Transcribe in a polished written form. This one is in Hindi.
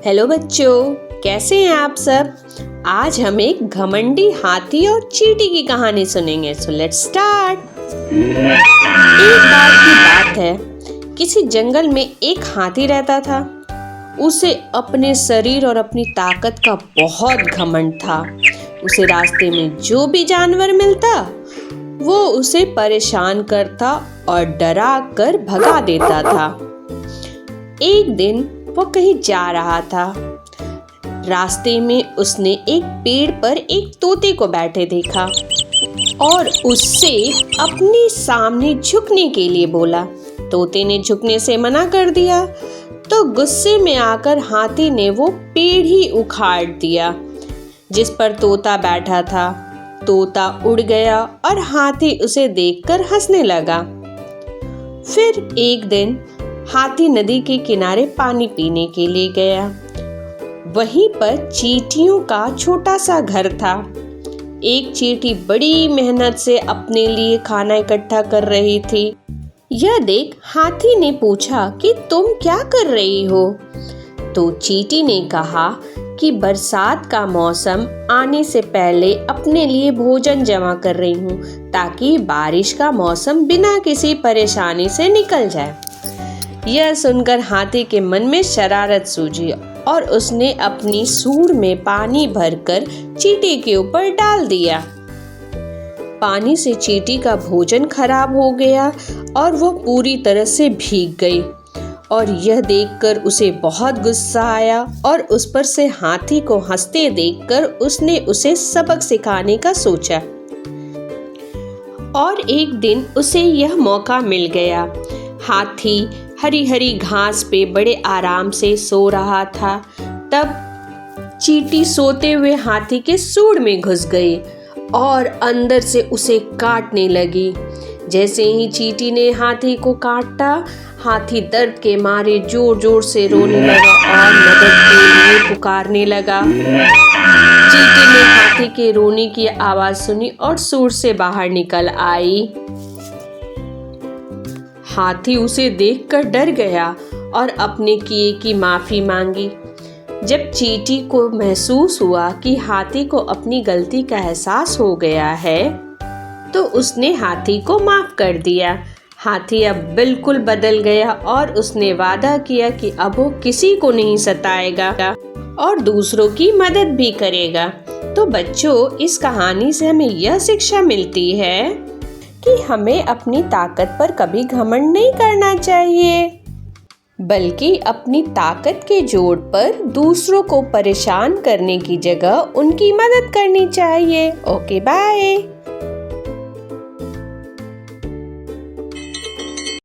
हेलो बच्चों, कैसे हैं आप सब। आज हम एक घमंडी हाथी और चींटी की कहानी सुनेंगे। So let's start. एक बार की बात है, किसी जंगल में एक हाथी रहता था। उसे अपने शरीर और अपनी ताकत का बहुत घमंड था। उसे रास्ते में जो भी जानवर मिलता वो उसे परेशान करता और डरा कर भगा देता था। एक दिन वो कहीं जा रहा था। रास्ते में उसने एक पेड़ पर एक तोते को बैठे देखा और उससे अपने सामने झुकने के लिए बोला। तोते ने झुकने से मना कर दिया तो गुस्से में आकर हाथी ने वो पेड़ ही उखाड़ दिया जिस पर तोता बैठा था। तोता उड़ गया और हाथी उसे देखकर हंसने लगा। फिर एक दिन हाथी नदी के किनारे पानी पीने के लिए गया। वहीं पर चींटियों का छोटा सा घर था। एक चींटी बड़ी मेहनत से अपने लिए खाना इकट्ठा कर रही थी। यह देख हाथी ने पूछा कि तुम क्या कर रही हो। तो चींटी ने कहा कि बरसात का मौसम आने से पहले अपने लिए भोजन जमा कर रही हूँ ताकि बारिश का मौसम बिना किसी परेशानी से निकल जाए। यह सुनकर हाथी के मन में शरारत सूझी और उसने अपनी सूंड में पानी भरकर चींटी के ऊपर डाल दिया। पानी से चींटी का भोजन खराब हो गया और वह पूरी तरह से भीग गई और यह देखकर उसे बहुत गुस्सा आया और उस पर से हाथी को हंसते देखकर उसने उसे सबक सिखाने का सोचा। और एक दिन उसे यह मौका मिल गया। हाथी हरी हरी घास पे बड़े आराम से सो रहा था। तब चींटी सोते हुए हाथी के सूंड में घुस गई और अंदर से उसे काटने लगी। जैसे ही चींटी ने हाथी को काटा, हाथी दर्द के मारे जोर जोर से रोने लगा और मदद के लिए पुकारने लगा। चींटी ने हाथी के रोने की आवाज सुनी और सूंड से बाहर निकल आई। हाथी उसे देखकर डर गया और अपने किए की माफी मांगी। जब चींटी को महसूस हुआ कि हाथी को अपनी गलती का एहसास हो गया है तो उसने हाथी को माफ कर दिया। हाथी अब बिल्कुल बदल गया और उसने वादा किया कि अब वो किसी को नहीं सताएगा और दूसरों की मदद भी करेगा। तो बच्चों, इस कहानी से हमें यह शिक्षा मिलती है कि हमें अपनी ताकत पर कभी घमंड नहीं करना चाहिए, बल्कि अपनी ताकत के जोर पर दूसरों को परेशान करने की जगह उनकी मदद करनी चाहिए। Okay, bye.